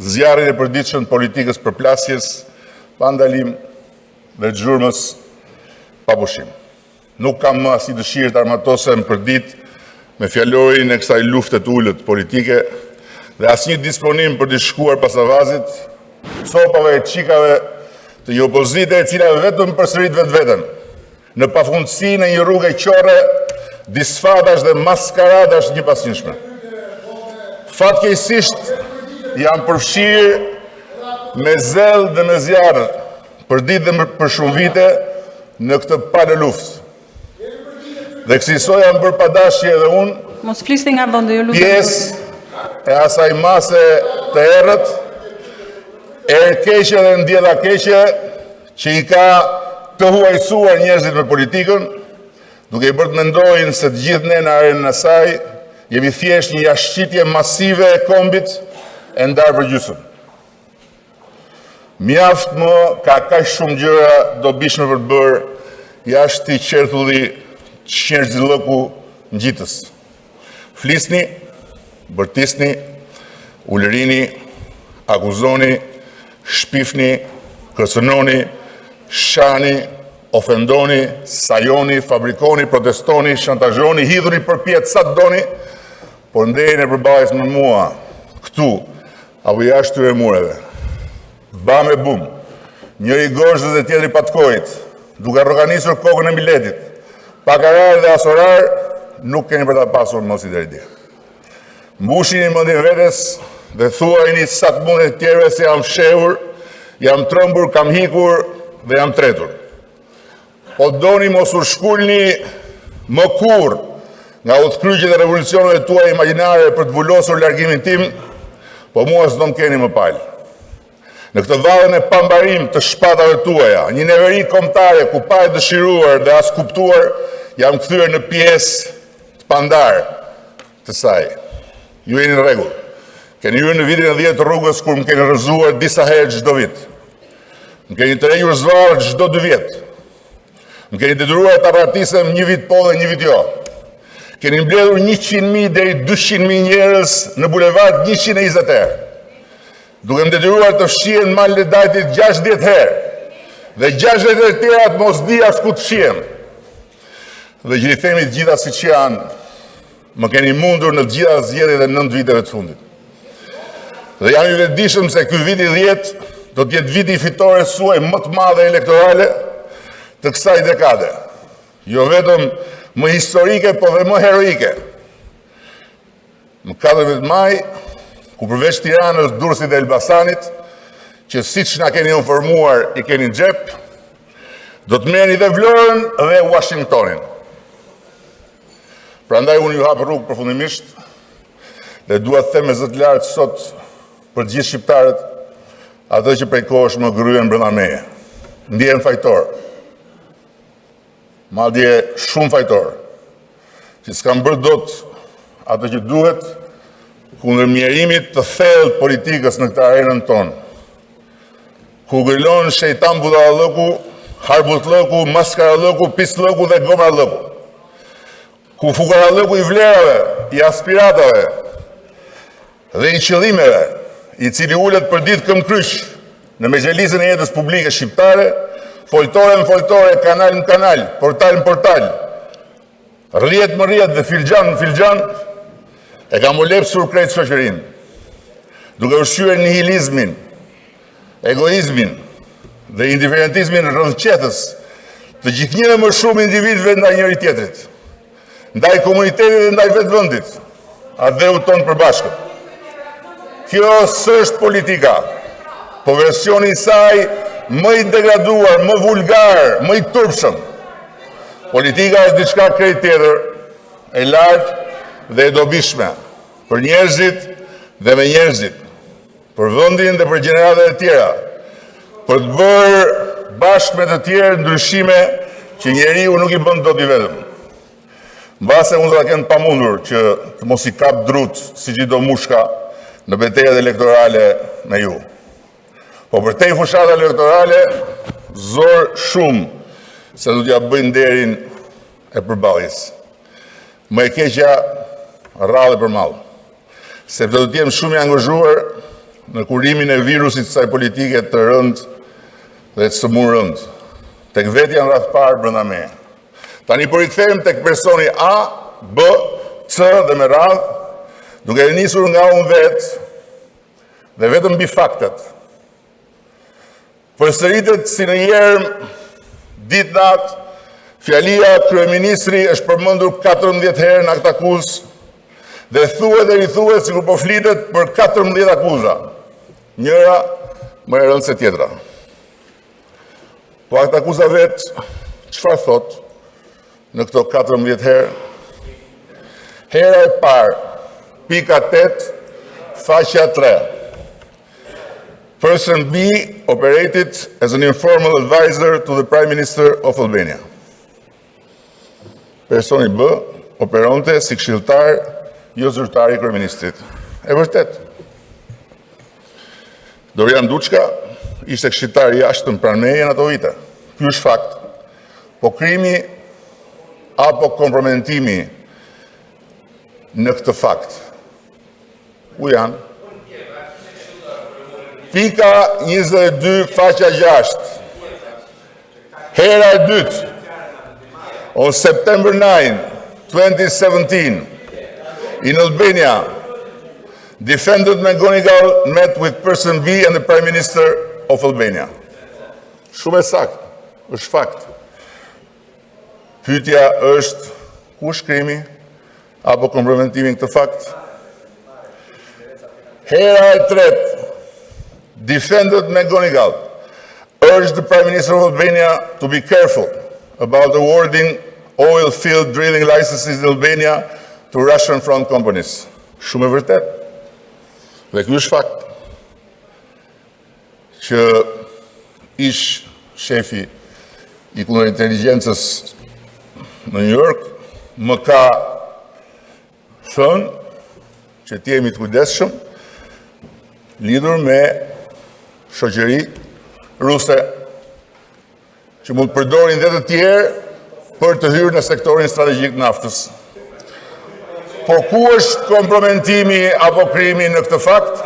zjarrin e përditshëm politikës përplasjes, pa ndalim dhe xhurmës pa pushim. Nuk kam më asnjë dëshirë të armatosem përdit me fjalorin e kësaj lufte të ulët politike dhe asnjë disponim për të shkuar pasavazit, copave e çikave të një opozite e cila vetëm përsërit vetveten në pafundësinë e një rrugë qorre, disfatash dhe maskaradash një pasnjëshme. Fatkeqësisht jam përfshirë me zell dhe me zjarr për ditë dhe për shumë vite në këtë palë luftë. Dhe kësaj jam bërë padashje edhe unë, mos flisni nga vendi, ju lutem. Pjesë e asaj mase të errët, keqe dhe ndjella keqe që i ka të huajsuar njerëzit me politikën, duke i bërë të mendojnë se të gjithë ne në arenën e saj jemi thjesht një jashtëqitje masive e kombit e ndarë për gjysmë. Mjaft më ka kaq shumë gjëra dobishme për të bërë jashtë i qertulli qerzillëku ngjitës. Flisni, bërtisni, ulërini, akuzoni, shpifni, kërcënoni, shani, ofendoni, sajoni, fabrikoni, protestoni, shantazhoni, hidhuni përpjet sa të doni, por ndejeni përballës me mua, këtu, apo jashtë këtyre mureve. Ba me bum, njëri gozhdës dhe tjetri patkojit, duke rroganisur kokën e miletit, pakarar dhe asorar, nuk keni për ta pasur mos i drejtë. Mbushini mendjen vetes dhe thuajini sa të mundet tjerëve se jam fshehur, jam trembur, kam hikur dhe jam tretur. Po doni mos u shkulni më kur nga udhkryqjet e revolucioneve tuaja imagjinare për të vulosur largimin tim, po mua s'do më keni më palë. Në këtë vallën e pambarim të shpatave tuaja, një neveri kombëtare ku pa e dëshiruar dhe as kuptuar, jam kthyer në pjesë të pandar të saj. Ju jeni në rregull. Keni hyrë në vitin e 10 të rrugës kur më keni rrëzuar disa herë çdo vit. Më keni tërhequr zvarr çdo 2 vjet. Më keni detyruar të arratisem një vit po dhe një vit jo. Keni mbledhur 100.000 deri 200.000 njerëz në bulevard 120 herë. Duke më detyruar të fshihen mal Ledajtit 60 herë. Dhe 60 herë tjera të mos di as ku të fshihem. Dhe që i themi të gjitha siç janë, më keni mundur në të gjitha zgjedhjet e 9 viteve të fundit. Dhe jam i vetëdijshëm se ky viti 10 do të jetë viti i fitores suaj më të madhe elektorale të kësaj dekade. Jo vetëm më historike, po dhe më heroike. Në 14 maj, ku përveç Tiranës, Durrësit dhe Elbasanit, që siç na keni informuar i keni në xhep, do të merrni dhe Vlorën dhe Washingtonin. Prandaj unë ju hap rrugë përfundimisht dhe dua të them me zot lart sot për të gjithë shqiptarët ato që prej kohësh më gryen brenda meje. Ndihem fajtor. Madje shumë fajtor. Që s'kam bërë dot ato që duhet kundër mjerimit të thellë politikës në këtë arenën tonë. Ku gëllon shejtan budallëku, harbullëku, maskarallëku, pislëku dhe gomarallëku. Ku fukarallëku i vlerave, i aspiratave dhe i qëllimeve, i cili ulet për ditë këm kryq në mexhelisën e jetës publike shqiptare, foltore në foltore, kanal në kanal, portal në portal, rrjet më rrjet dhe filxhan në filxhan, e ka molepsur krejt shoqërinë, duke ushqyer nihilizmin, egoizmin dhe indiferentizmin rrëdhqetës të gjithnjëve më shumë individëve ndaj njëri tjetrit, ndaj komunitetit dhe ndaj vetë vendit, a dheu tonë përbashkët. Kjo s'është politika, po versioni i saj më i degraduar, më vulgar, më i turpshëm. Politika është diçka krejt tjetër, e lartë dhe e dobishme, për njerëzit dhe me njerëzit, për vendin dhe për gjeneratat e tjera, për të bërë bashkë me të tjerë ndryshime që njeriu nuk i bën dot i vetëm. Mbase unë do ta kem pamundur që të mos i kap drut si çdo mushka në betejat elektorale me ju. Po për te fushat elektorale, zor shumë se du t'ja bëjnë nderin e përballjes. Më e keqja rrallë për mall. Sepse do t'jem shumë i angazhuar në kurimin e virusit saj politike të rënd dhe të sëmur rënd, tek vetja në rreth parë brenda me. Tani po rikthehemi tek personi A, B, C dhe me radhë, duke nisur nga unë vetë dhe vetëm mbi faktet. Përsëritet si në jerm ditë natë, fjalia kryeministri është përmendur 14 herë në akt akuzë dhe thuhet dhe rithuhet sikur po flitet për 14 akuza. Njëra më e rëndë se tjetra. Po akt akuza vetë, çfarë thot në këto 14 herë? Hera e parë, pika 8, faqja 3. Person B operated as an informal advisor to the Prime Minister of Albania. Personi B operonte si këshilltar jo zyrtar i kryeministrit. E vërtet. Dorian Duçka ishte këshilltar i jashtëm pranë meje në ato vite. Ky është fakt. Po krimi apo komprometimi në këtë fakt. Ku janë? Pika 22, faqja 6. Hera e dytë. On September 9, 2017, in Albania, defendant McGonigal met with person B and the Prime Minister of Albania. Shumë e saktë, është fakt. Pyetja është, ku është krimi apo komprometimi këtë fakt? Hera e tretë, defendant McGonigal urged the Prime Minister of Albania to be careful about awarding oil field drilling licenses in Albania to Russian front companies. Shumë e vërtet. Dhe ky është fakt që ish shefi i kontrainteligjencës në New York më ka thënë që të jemi të kujdesshëm lidhur me shoqëri ruse që mund të përdorin dhe të tjerë për të hyrë në sektorin strategjik naftës. Po ku është komprometimi apo krimi në këtë fakt?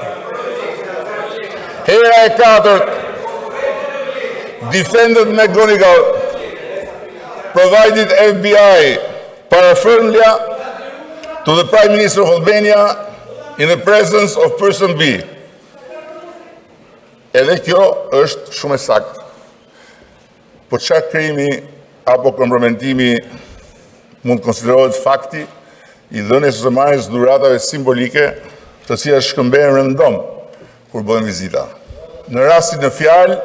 Hera e katërt, defendant McGonigal provided FBI paraphernalia to the Prime Minister of Albania in the presence of person B. Edhe kjo është shumë e saktë. Po çfarë krimi apo komprometimi mund të konsiderohet fakti i dhënies së marrjes dhuratave simbolike, të cilat shkëmbehen rëndom kur bëhen vizita. Në rastin në fjalë,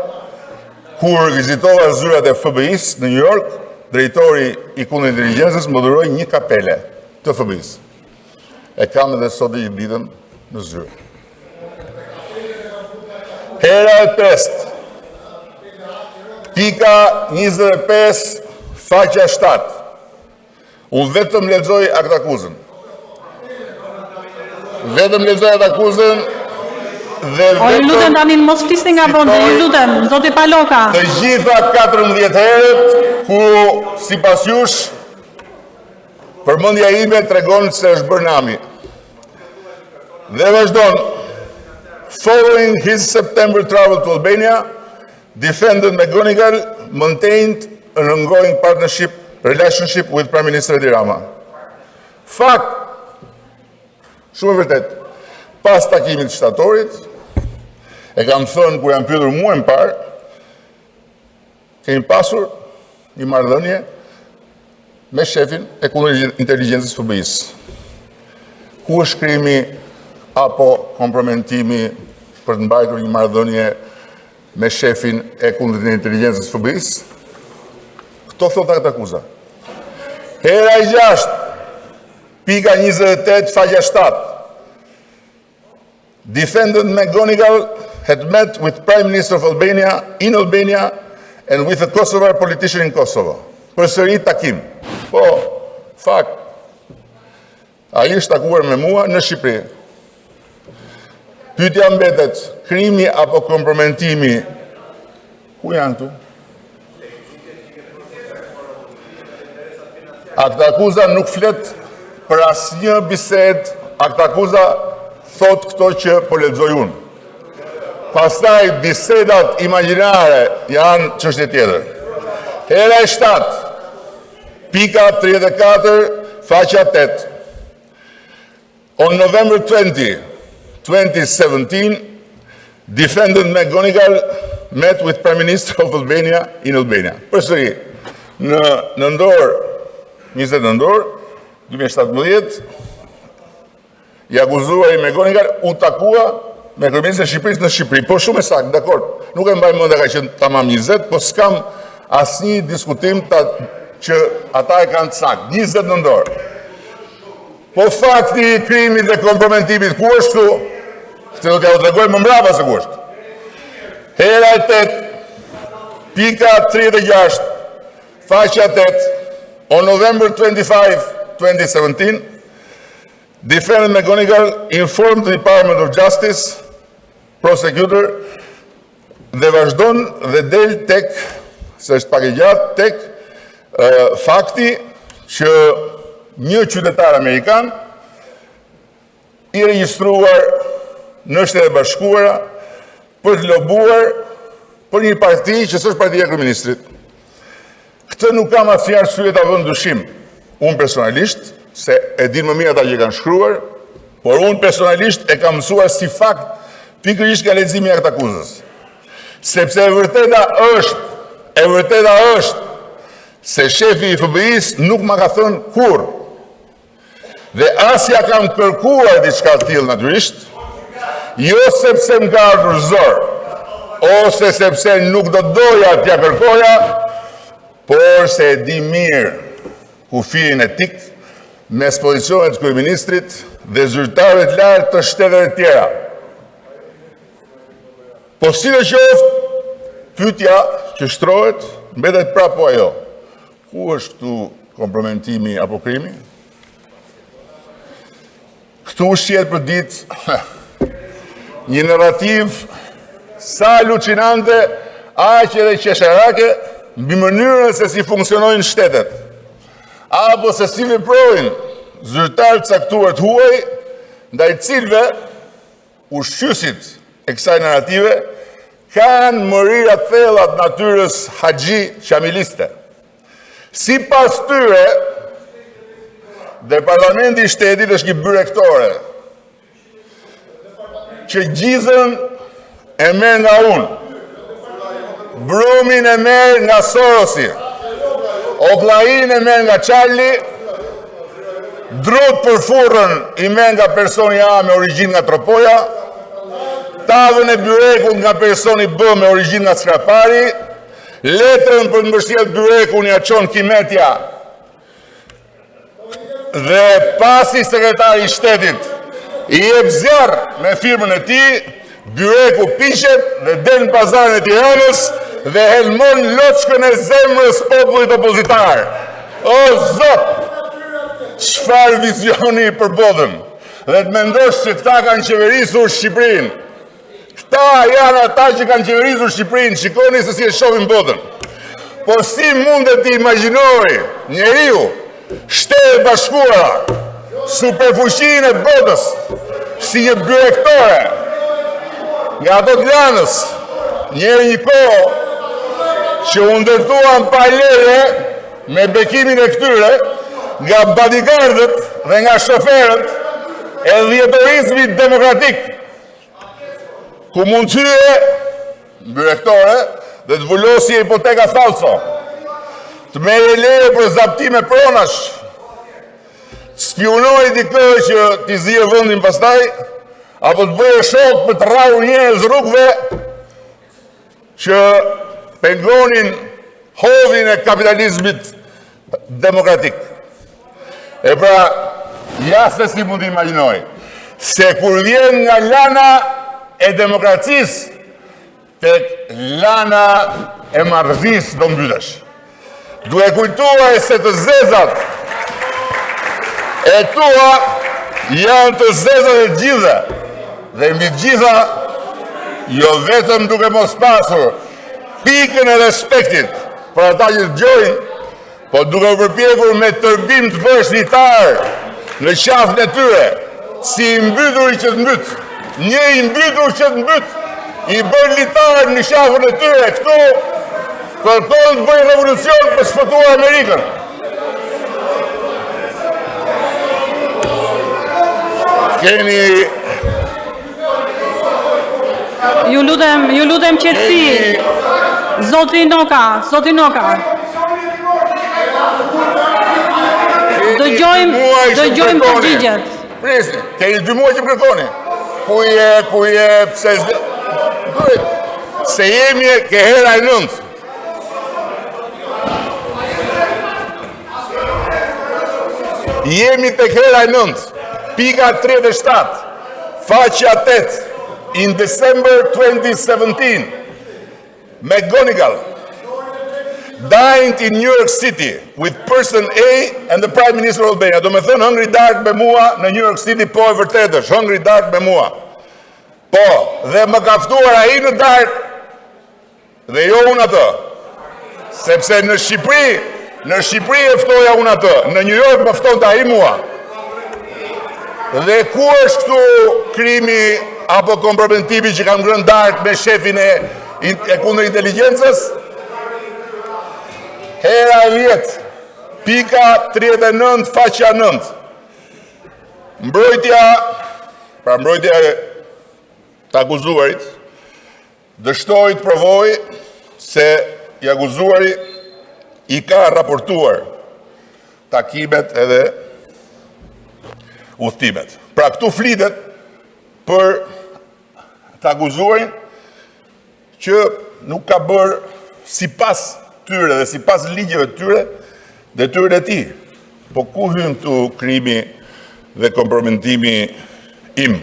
kur vizitova zyrat e FBI-s në New York, drejtori i kontrainteligjencës më dhuroi një kapele të FBI-s. E kam edhe sot ditën në zyrë. Hera e 5, pika 25, faqja 7. Unë vetëm lexoj akt akuzën. Vetëm lexoj akt akuzën dhe vetëm... O, ju lutem tani mos flisni nga vonë, ju lutem, zoti Paloka. Të gjitha 14 herët ku sipas jush përmendja ime tregon se është bërë nami. Dhe vazhdon. Following his September travel to Albania, defendant McGonigal maintained an ongoing relationship with Prime Minister Edi Rama. Fakt, shumë e vërtet, pas takimit shtatorit, e kam thënë kur jam pyetur mua më parë, kemi pasur një marrëdhënie me shefin e kontrainteligjencës FBI-s. Ku është krimi apo komprometimi për të mbajtur një marrëdhënie me shefin e kontrainteligjencës FBI-s? Këto thot akt akuza. Hera e 6, pika 28, faqja 7. Defendant McGonigal had met with Prime Minister of Albania in Albania and with a Kosovar politician in Kosovo. Përsëri takim. Po, fakt. Ai është takuar me mua në Shqipëri. Pyetja mbetet, krimi apo komprometimi, ku janë këtu? Akt akuza nuk flet për asnjë bisedë, akt akuza thot këto që po lexoj unë. pastaj bisedat imagjinare janë çështje tjetër. Hera e 7, pika 34, faqja 8. On November 20, 2017, Defendant McGonigal met with Prime Minister of Albania in Albania. Përsëri, në nëndor, 20 nëndor, 2017, i akuzuar i McGonigal u takua me kryeministrin e Shqipërisë në Shqipëri. Po shumë e saktë, dakord. Nuk e mbaj mend ka qenë tamam 20, po s'kam asnjë diskutim që ata e kanë saktë. 20 nëndor. Po fakti i krimit dhe komprometimit ku është këtu? Se do t'ja u tregoj më mbrapa se ku është. Hera e 8, pika 36, faqja 8, on November 25, 2017, Defendant McGonigal informed the Department of Justice, prosecutor, dhe vazhdon dhe del tek, se është pak e gjatë, tek fakti që një qytetar amerikan i regjistruar në Shtetet e Bashkuara për të lobuar për një parti që s'është partia e kryeministrit. Këtë nuk kam asnjë arsye ta vënë dyshim. Unë personalisht, se e din më mirë ata që kanë shkruar, por unë personalisht e kam mësuar si fakt pikërisht nga leximi i aktakuzës. Sepse e vërteta është se shefi i FBI-s nuk ma ka thënë kur. Dhe asja kam kërkuar diçka të tillë natyrisht, jo sepse më ka ardhur zor, ose sepse nuk do doja t'ja kërkoja, por se e di mirë kufirin etik mes pozicionit të kryeministrit dhe zyrtarëve të lartë të shteteve tjera. Po si dhe qoftë, pyetja që shtrohet mbetet prapo ajo. Ku është këtu komprometimi apo krimi? Këtu shihet për ditë një narrativ sa alucinante, aq edhe qesharake, mbi mënyrën se si funksionojnë shtetet, apo se si veprojnë zyrtarë caktuar të huaj, ndaj cilëve ushqysit e kësaj narrative kanë mërira të thella të natyrës haxhi qamiliste. Sipas tyre, Departamenti i Shtetit është një byrektore që gjizën e merr nga unë, brumin e merr nga Sorosi, oblajin e merr nga Charlie, drut për furrën i merr nga personi A me origjinë nga Tropoja, tavën e byrekut nga personi B me origjinë nga Skrapari, letrën për të mbështjellë byrekun ja çon Kimetja, dhe pasi sekretari i shtetit i jep zjarr me firmën e tij, byreku piqet dhe del në pazarin e Tiranës dhe helmon loçkën e zemrës popullit opozitar. O Zot, çfarë vizioni për botën! Dhe të mendosh që këta kanë qeverisur Shqipërinë. Këta janë ata që kanë qeverisur Shqipërinë. Shikoni se si e shohin botën. Po si mundet të imagjinori njeriu Shtetet e Bashkuara, superfuqinë e botës, si një byrektore nga ato të lanës, një kohë që u ndërtuan pa leje me bekimin e këtyre nga bodyguardët dhe nga shoferët e dhjetërismit demokratik, ku mund të hyje byrektore dhe të vulosje hipoteka falso, të merre leje për zaptime pronash, spionoj dikë që t'i zije vendin pastaj, apo të bëje shok për të rrahur njerëz rrugëve që pengonin hodhin e kapitalizmit demokratik. E pra, jasë si mund të imagjinoj, se kur vjen nga lana e demokracisë, tek lana e marrëzisë do mbytesh. Duhe kujtuar se të zezat e tua janë të zezat e gjitha, dhe mbi gjitha jo vetëm duke mos pasur pikën e respektit për ata që dëgjojnë, po duke përpjekur me tërbim të vështritar në qafën e tyre, si i mbytur i që të mbyt, një i mbytur që të mbyt, i bërë litarë në shafën e tyre, këtu kërkojnë të bëjnë revolucion për shpëtuar Amerikën. Keni... Ju lutem qetësi. Zoti Noka. Dëgjojmë përgjigjet. Prisni, keni 2 muaj që më kërkoni. Ku je, pse zde... Se jemi ke hera e 9. Jemi të hera e 9. Pika 37. Faqja 8. In December 2017, McGonigal dined in New York City with person A and the Prime Minister of Albania. Do me thënë hëngri dark me mua në New York City, po e vërtet është, hëngri dark me mua. Po, dhe më ka ftuar ai në dark dhe jo unë atë. Sepse në Shqipëri e ftoja unë atë, në New York më ftonte ai mua. Dhe ku është këtu krimi apo komprometimi që kam ngrënë dark me shefin e kundër inteligjencës? Hera 10, pika 39, faqja 9. Mbrojtja e të akuzuarit, dështoi të provoj se i akuzuari i ka raportuar takimet edhe udhëtimet. Pra këtu flitet për të akuzuarin që nuk ka bërë sipas tyre dhe sipas ligjeve të tyre detyrën e tij. Po ku hyn këtu krimi dhe kompromitimi im?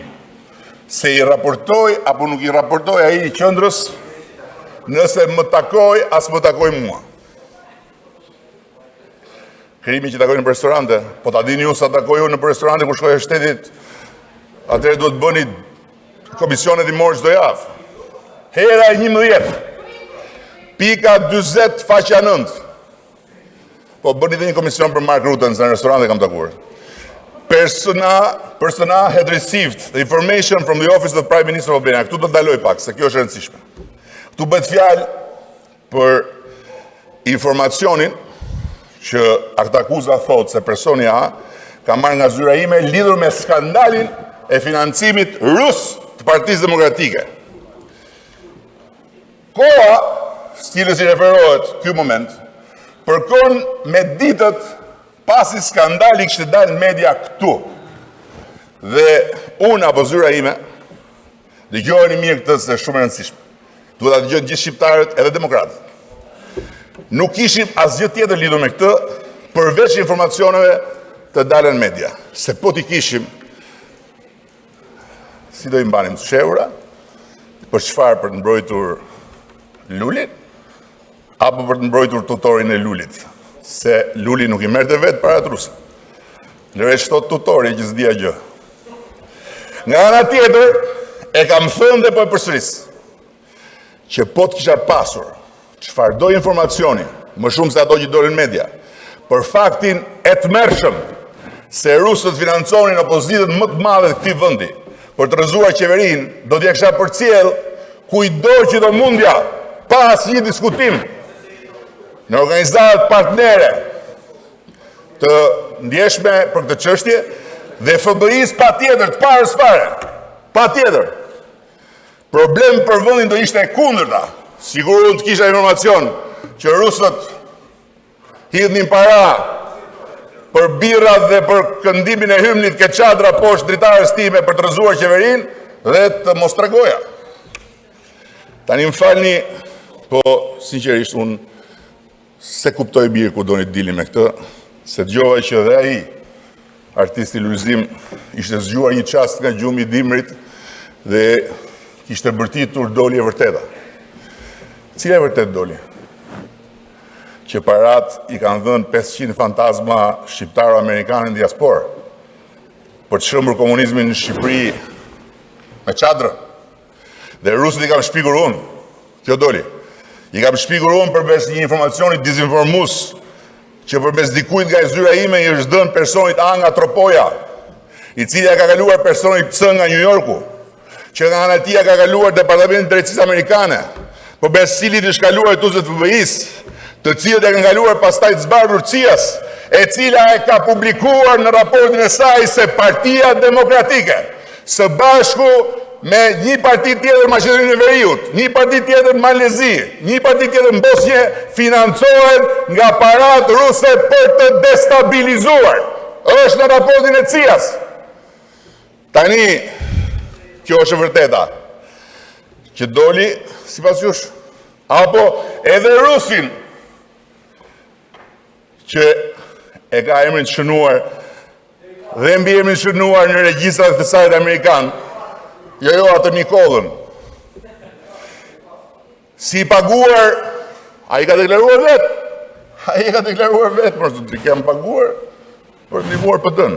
Se i raportoj apo nuk i raportoj ai i qendrës, nëse më takoj as më takoj mua. Krimi që takojnë në restorante, po ta dini ju sa takoj unë në restorante kur shkoj e shtetit, atëherë duhet bëni komisionet i morë çdo javë. Hera e 11, pika 40, faqja 9. Po bëni dhe një komision për Mark Rutte në restorante kam takuar. Persona had received the information from the office of the Prime Minister of Albania. Këtu do të daloj pak, se kjo është e rëndësishme. Këtu bëhet fjalë për informacionin që aktakuza thotë se personi A ka marrë nga zyra ime lidhur me skandalin e financimit rus të Partisë Demokratike. Koha, stilës i referohet ky moment, përkon me ditët pasi skandali kishte dalë në media këtu. Dhe unë apo zyra ime, dëgjojeni mirë këtë se shumë e rëndësishme. Duhet ta dëgjojnë gjithë shqiptarët edhe demokratët. Nuk kishim asgjë tjetër lidhur me këtë, përveç informacioneve të dalën në media. Se po t'i kishim, si do i mbanim të shehura, për çfarë, për të mbrojtur Lulin, apo për të mbrojtur tutorin e Lulit, se Luli nuk i merrte vetë para trusë. Lëresh thot tutori që s'dia gjë. Nga ana tjetër, e kam thënë dhe po e përsëris, që po të kisha pasur çfarë do informacioni, më shumë se ato që dolën në media, për faktin e tmerrshëm se rusët financonin opozitën më të madhe të këtij vendi për të rrëzuar qeverinë, do t'ja kisha përcjell kujdo që do mundja, pa asnjë diskutim, në organizatat partnere të ndjeshme për këtë çështje dhe FBI-s patjetër të parës fare. Patjetër. Problemi për vendin do ishte e kundërta. Sigur unë të kisha informacion që rusët hidhnin para për birrat dhe për këndimin e hymnit ke çadra poshtë dritares time për të rrëzuar qeverinë dhe të mos tregoja. Tani më falni, po sinqerisht unë se kuptoj mirë ku doni të dili me këtë, se dëgjova që dhe ai, artisti Lulzim, ishte zgjuar një çast nga gjumi i dimrit dhe kishte bërtitur doli e vërteta. Cila e vërtet doli? Që parat i kanë dhënë 500 fantazma shqiptaro-amerikanë në diasporë për të shëmbur komunizmin në Shqipëri me çadrë. Dhe rusët i kam shpikur unë, kjo doli. I kam shpikur unë përmes një informacioni dizinformues që përmes dikujt nga zyra ime i është dhënë personit A nga Tropoja, i cili ka kaluar personit C nga New Yorku, që nga ana tia ka kaluar Departamentin Drejtësisë Amerikane, po besilit i shkaluar tuzet FBI-s, të cilët e kanë kaluar pastaj të zbarë CIA-s, e cila e ka publikuar në raportin e saj se Partia Demokratike, së bashku me një parti tjetër në Maqedoninë e Veriut, një parti tjetër në Malezi, një parti tjetër në Bosnjë, financohen nga parat ruse për të destabilizuar. Është në raportin e CIA-s. Tani, kjo është e vërteta, që doli, si pas jush, apo edhe Rusin, që e ka emrin të shënuar, dhe mbi emrin të shënuar në regjistrat të sajt Amerikan, jo atë Nikolën, si paguar, a i ka deklaruar vetë, për të kemë paguar, për të ndihmuar PD-n,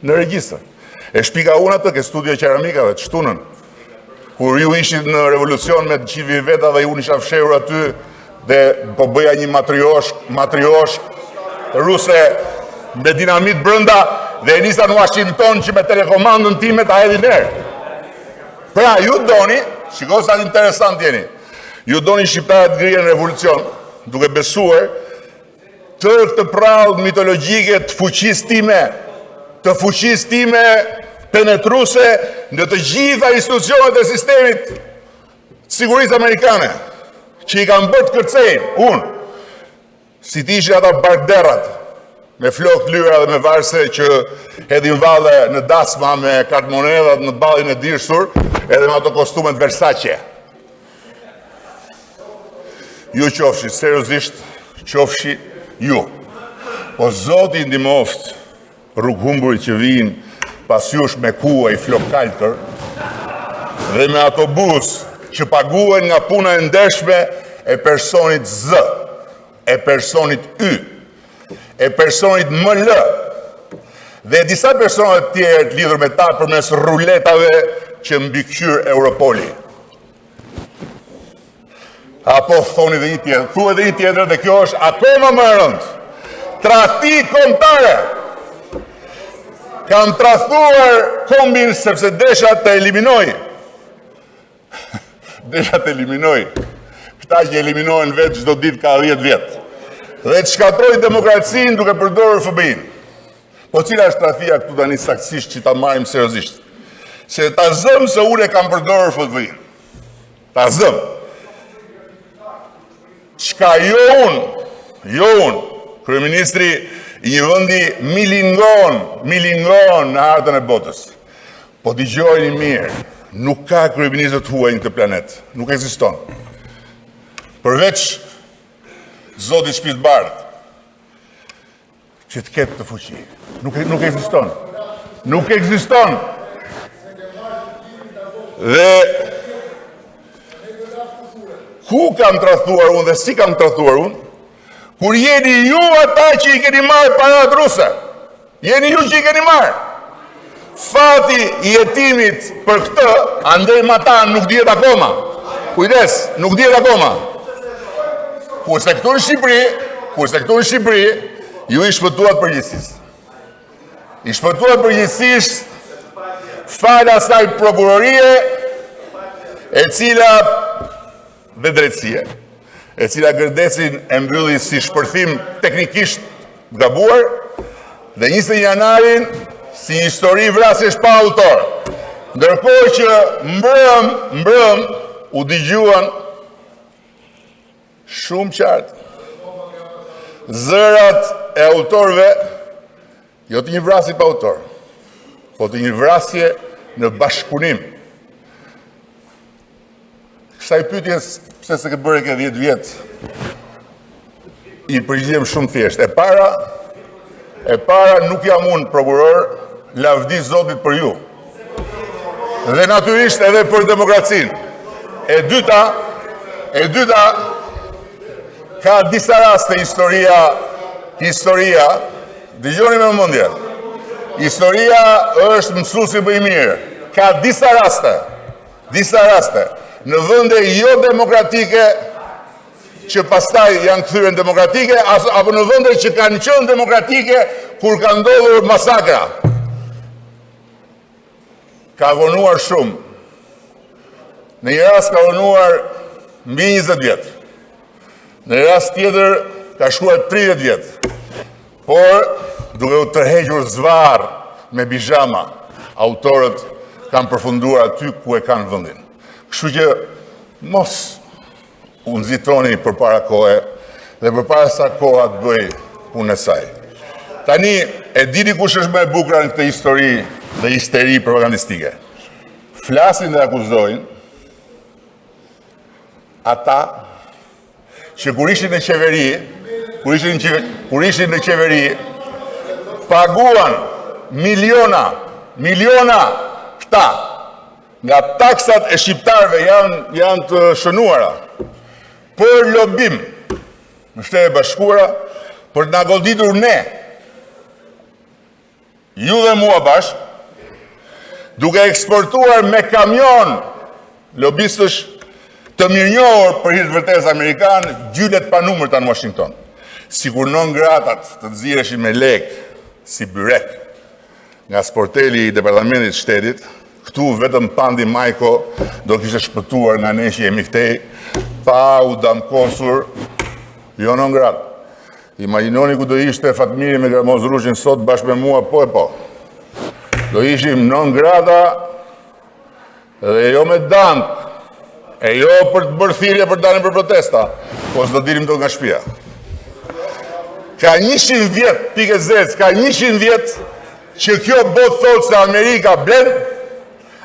në regjistrat. E shpika unë atë ke studio qeramikave të shtunën, kur ju ishit në revolucion me të qivi veta dhe unë isha fshehur aty dhe po bëja një matrioshk ruse me dinamit brënda dhe e nisa në Washington që me telekomandën time ta hedhin erë. Pra, ju doni, shiko sa interesant jeni, ju doni shqiptarët ngrihen revolucion duke besuar të prallë mitologjike të fuqisë time penetruse në të gjitha institucionet e sistemit të sigurisë amerikane, që i kanë bërë të kërcejnë, unë, si ti ishin ata barkderat, me flokë lyra dhe me varse që hedhin valle në dasma me kartmonedat në ballin e dirsur, edhe me ato kostumet Versace. Ju qofshi, seriozisht, qofshi ju. Po Zoti ndihmoft rrughumburit që vinë pas jush me kuaj flokkaltër dhe me autobus që paguen nga puna e ndershme e personit Z, e personit Y, e personit ML dhe disa personat tjerë lidhur me ta përmes ruletave që mbikëqyr Europoli. Apo thoni dhe një tjetër, thuaj dhe një tjetër dhe kjo është akoma më e rëndë. Tradhti kombëtare. Kam tradhtuar kombin sepse desha të eliminoj. Desha të eliminoj. Këta që eliminohen vetë çdo ditë ka 10 vjetë. Dhe të shkatroj demokracinë duke përdorur FBI-n. Po cila është tradhtia këtu tani saktësisht që ta marrim seriozisht? Se ta zëm se unë e kam përdorur FBI-n. Ta zëm. Çka jo unë, kryeministri i një vendi milingon në hartën e botës. Po dëgjojeni mirë, nuk ka kryeministër të huaj në këtë planet, nuk ekziston. Përveç Zoti Shpirtbardh, që të ketë të fuqi. Nuk ekziston. Nuk ekziston. Dhe ku kam tradhtuar unë dhe si kam tradhtuar unë? Kur jeni ju ata që i keni marrë parat ruse. Jeni ju që i keni marrë. Fati i jetimit për këtë, andej matan nuk dihet akoma. Kujdes, nuk dihet akoma. Kurse këtu në Shqipëri, ju i shpëtuat përgjithsisht. I shpëtuat përgjithsisht fala asaj prokurorie e cila dhe drejtësie, e cila gërdesin e mbylli si shpërthim teknikisht gabuar, dhe 20 janarin si një histori vrasjesh pa autor. Ndërkohë që mbrëm u dëgjuan shumë qartë zërat e autorëve, jo të një vrasje pa autor, po të një vrasje në bashkëpunim. Kësaj pyetjes pse se ke bërë ke 10 vjet, i përgjigjem shumë thjesht. E para nuk jam unë prokuror, lavdi Zotit për ju. Dhe natyrisht edhe për demokracinë. E dyta, ka disa raste historia, dëgjoni me vëmendje. Historia është mësuesi më i mirë. Ka disa raste, në vende jo demokratike që pastaj janë kthyer demokratike, apo në vende që kanë qenë demokratike kur ka ndodhur masakra. Ka vonuar shumë Në një rast ka rënuar mbi 20 vjetë. Në një rast tjetër ka shkuar 30 vjetë. Por, duke u tërhequr zvarë me bijama, autorët kanë përfunduar aty ku e kanë vendin. Kështu që mos u nxitroni përpara kohe dhe përpara sa koha të bëj punën e saj. Tani e dini kush është më e bukur në këtë histori dhe histeri propagandistike. Flasin dhe akuzojnë ata që kur ishin në qeveri, paguan miliona këta nga taksat e shqiptarëve janë të shënuara për lobim në Shtetet e Bashkuara për të na goditur ne, ju dhe mua bashkë, duke eksportuar me kamion lobistësh të mirënjohur për hir të vërtetës amerikan, gjylet pa numër në Washington. Sikur non gratat të nxirreshin me lekë si byrek nga sporteli i Departamentit të Shtetit, këtu vetëm Pandi Majko do kishte shpëtuar nga neshi e miftej, pa u damkosur, jo non gratë. Imagjinoni ku do ishte Fatmiri me Gramoz Rushin sot bashkë me mua, po e po. Do ishim non grata dhe jo me dank, e jo për të bërë thirrje për dalën për protesta, po s'do dilim dot nga shtëpia. Ka 100 vjet, pikë zec, ka 100 vjet që kjo botë thotë se Amerika blen,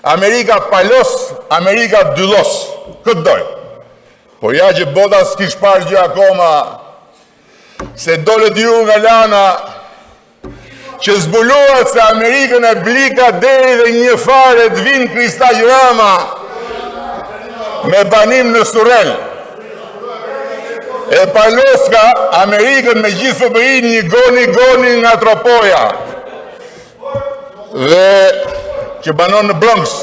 Amerika palos, Amerika dyllos. Këtë doj. Po ja që bota s'kish parë gjë akoma, se dolet ju nga lana që zbuluat se Amerikën e blika deri dhe një fare të vinë Kristaq Rama me banim në Surrel. E paloska Amerikën me gjithë FBI një goni nga Tropoja dhe që banon në Bronx.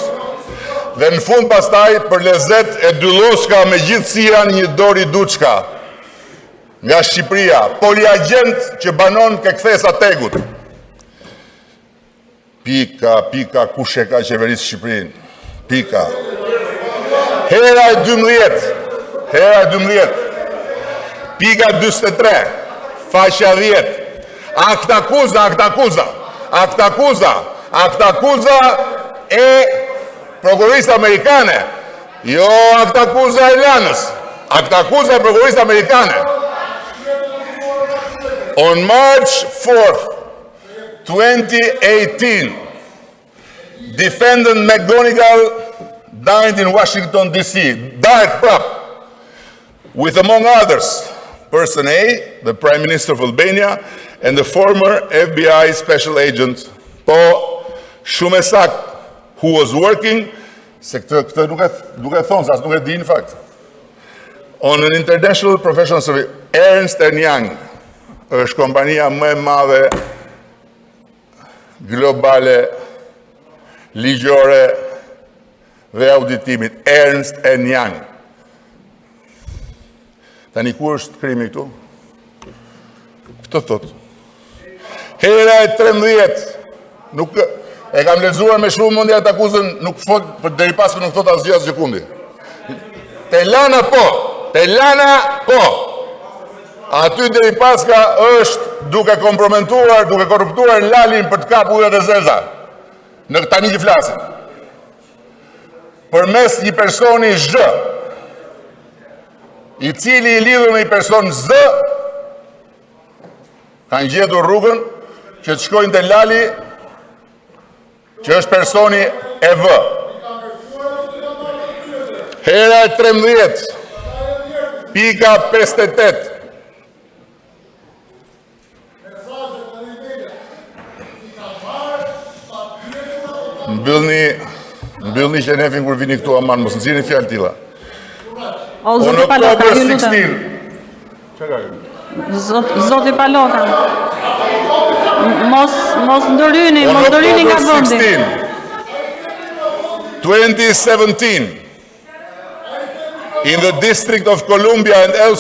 Dhe në fund pastaj për lezet e dylloska me gjithësia një Dori Duçka nga Shqipëria, poliagent që banon ke kthesa Tegut. Pika, kush e ka qeverisë Shqipërinë? Pika. Hera e 12, pika 43, faqja 10, aktakuza e prokurisë amerikane, jo aktakuza e lanës, aktakuza e prokurisë amerikane. On March 4th, 2018, Defendant McGonigal died in Washington, D.C. Died prap, with among others, Person A, the Prime Minister of Albania, and the former FBI special agent, po shumë e sakt, who was working, se këtë nuk e thonë, se asë nuk e di në fakt, on an international professional survey. Ernst & Young është kompania më e madhe globale, ligjore dhe auditimit. Ernst & Young. Tani ku është krimi këtu? Këtë thot. Hera e 13, nuk e kam lexuar me shumë mendje atë akuzën, nuk fot, për deri pas nuk thot asgjë as sekundi. Telana po. Aty deri paska është duke kompromentuar, duke korruptuar Lalin për të kapur ujët e zeza. Në tani që flasin. Përmes një personi zhë, i cili i lidhur me një person Z, kanë gjetur rrugën që të shkojnë te Lali, që është personi e V. Hera e 13, pika 58. Mbyllni qenefin kur vini këtu aman, mos nxirrni fjalë tilla. O, zoti Paloka, ju lutem. Zoti Paloka. Mos ndryni nga vendi. 2017, in the District of Columbia and elsewhere,